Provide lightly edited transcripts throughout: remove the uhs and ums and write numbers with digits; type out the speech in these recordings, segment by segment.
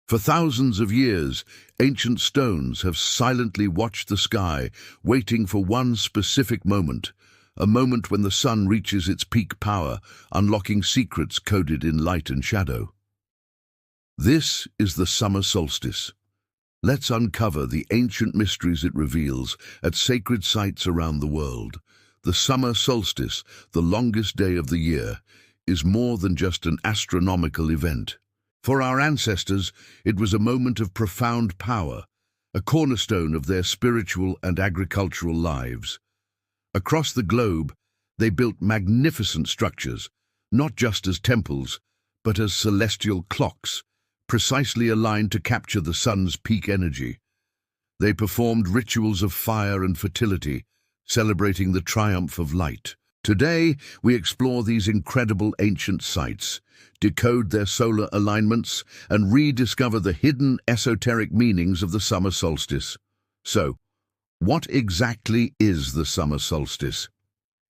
For thousands of years, ancient stones have silently watched the sky, waiting for one specific moment, a moment when the sun reaches its peak power, unlocking secrets coded in light and shadow. This is the summer solstice. Let's uncover the ancient mysteries it reveals at sacred sites around the world. The summer solstice, the longest day of the year, is more than just an astronomical event. For our ancestors, it was a moment of profound power, a cornerstone of their spiritual and agricultural lives. Across the globe, they built magnificent structures, not just as temples, but as celestial clocks, precisely aligned to capture the sun's peak energy. They performed rituals of fire and fertility, celebrating the triumph of light. Today, we explore these incredible ancient sites, decode their solar alignments, and rediscover the hidden esoteric meanings of the summer solstice. So, what exactly is the summer solstice?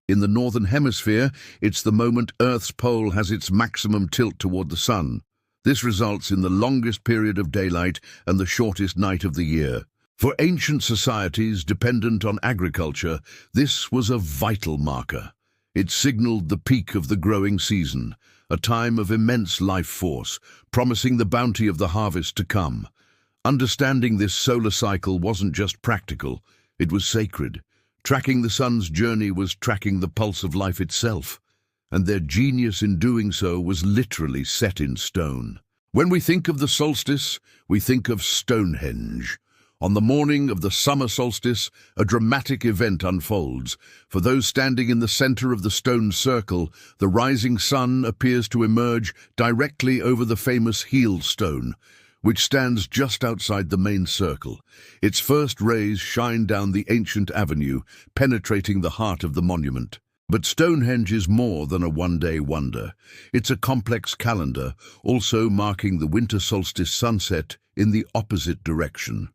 In the northern hemisphere, it's the moment Earth's pole has its maximum tilt toward the sun. This results in the longest period of daylight and the shortest night of the year. For ancient societies dependent on agriculture, this was a vital marker. It signaled the peak of the growing season, a time of immense life force, promising the bounty of the harvest to come. Understanding this solar cycle wasn't just practical, it was sacred. Tracking the sun's journey was tracking the pulse of life itself, and their genius in doing so was literally set in stone. When we think of the solstice, we think of Stonehenge. On the morning of the summer solstice, a dramatic event unfolds. For those standing in the center of the stone circle, the rising sun appears to emerge directly over the famous heel stone, which stands just outside the main circle. Its first rays shine down the ancient avenue, penetrating the heart of the monument. But Stonehenge is more than a one-day wonder. It's a complex calendar, also marking the winter solstice sunset in the opposite direction.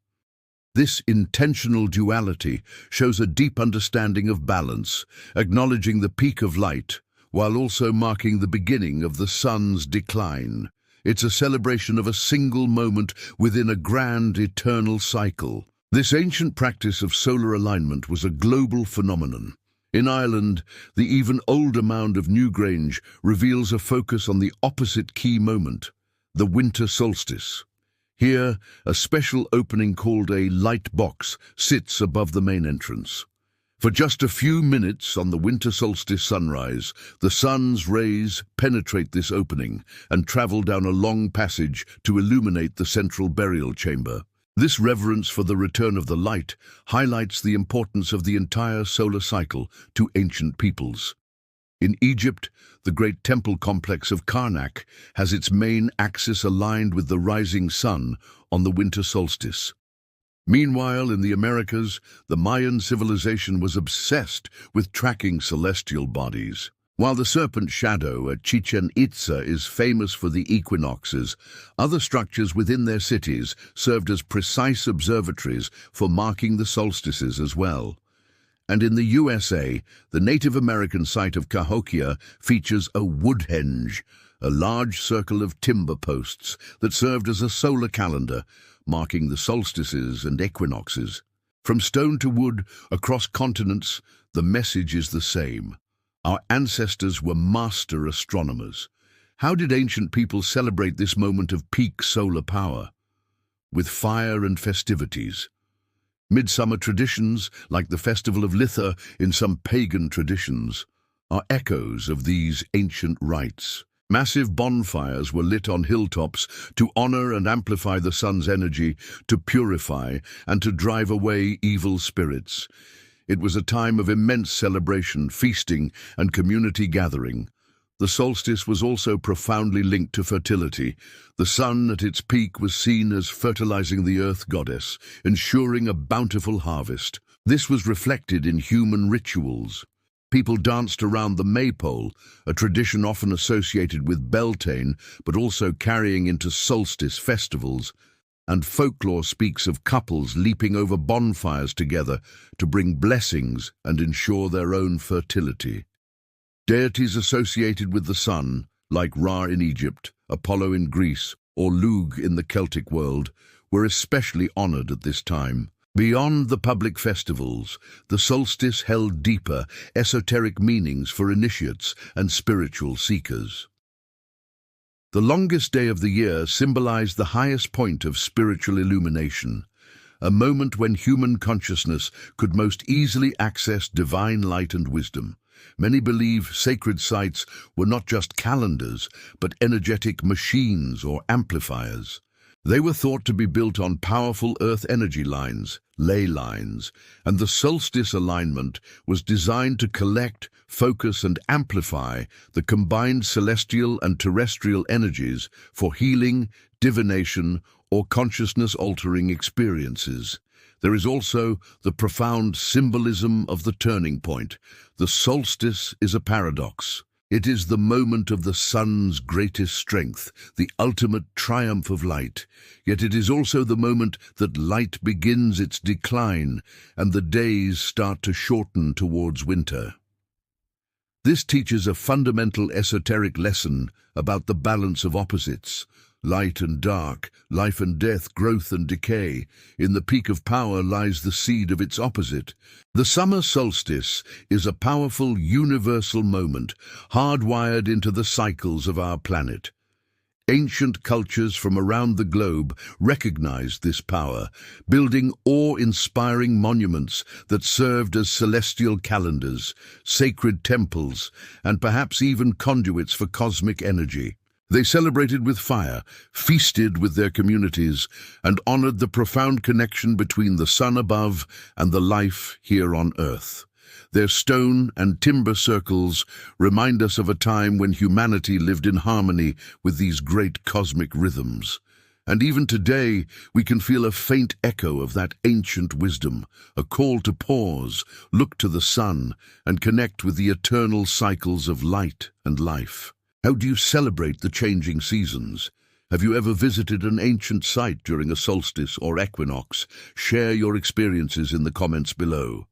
This intentional duality shows a deep understanding of balance, acknowledging the peak of light, while also marking the beginning of the sun's decline. It's a celebration of a single moment within a grand, eternal cycle. This ancient practice of solar alignment was a global phenomenon. In Ireland, the even older mound of Newgrange reveals a focus on the opposite key moment, the winter solstice. Here, a special opening called a light box sits above the main entrance. For just a few minutes on the winter solstice sunrise, the sun's rays penetrate this opening and travel down a long passage to illuminate the central burial chamber. This reverence for the return of the light highlights the importance of the entire solar cycle to ancient peoples. In Egypt, the great temple complex of Karnak has its main axis aligned with the rising sun on the winter solstice. Meanwhile, in the Americas, the Mayan civilization was obsessed with tracking celestial bodies. While the serpent shadow at Chichen Itza is famous for the equinoxes, other structures within their cities served as precise observatories for marking the solstices as well. And in the USA, the Native American site of Cahokia features a woodhenge, a large circle of timber posts that served as a solar calendar, marking the solstices and equinoxes. From stone to wood, across continents, the message is the same. Our ancestors were master astronomers. How did ancient people celebrate this moment of peak solar power? With fire and festivities. Midsummer traditions, like the Festival of Litha in some pagan traditions, are echoes of these ancient rites. Massive bonfires were lit on hilltops to honor and amplify the sun's energy, to purify and to drive away evil spirits. It was a time of immense celebration, feasting, and community gathering. The solstice was also profoundly linked to fertility. The sun at its peak was seen as fertilizing the earth goddess, ensuring a bountiful harvest. This was reflected in human rituals. People danced around the maypole, a tradition often associated with Beltane, but also carrying into solstice festivals. And folklore speaks of couples leaping over bonfires together to bring blessings and ensure their own fertility. Deities associated with the sun, like Ra in Egypt, Apollo in Greece, or Lug in the Celtic world, were especially honored at this time. Beyond the public festivals, the solstice held deeper, esoteric meanings for initiates and spiritual seekers. The longest day of the year symbolized the highest point of spiritual illumination, a moment when human consciousness could most easily access divine light and wisdom. Many believe sacred sites were not just calendars, but energetic machines or amplifiers. They were thought to be built on powerful earth energy lines, ley lines, and the solstice alignment was designed to collect, focus, and amplify the combined celestial and terrestrial energies for healing, divination, or consciousness-altering experiences. There is also the profound symbolism of the turning point. The solstice is a paradox. It is the moment of the sun's greatest strength, the ultimate triumph of light. Yet it is also the moment that light begins its decline and the days start to shorten towards winter. This teaches a fundamental esoteric lesson about the balance of opposites. Light and dark, life and death, growth and decay. In the peak of power lies the seed of its opposite. The summer solstice is a powerful, universal moment, hardwired into the cycles of our planet. Ancient cultures from around the globe recognized this power, building awe-inspiring monuments that served as celestial calendars, sacred temples, and perhaps even conduits for cosmic energy. They celebrated with fire, feasted with their communities, and honored the profound connection between the sun above and the life here on Earth. Their stone and timber circles remind us of a time when humanity lived in harmony with these great cosmic rhythms. And even today, we can feel a faint echo of that ancient wisdom, a call to pause, look to the sun, and connect with the eternal cycles of light and life. How do you celebrate the changing seasons? Have you ever visited an ancient site during a solstice or equinox? Share your experiences in the comments below.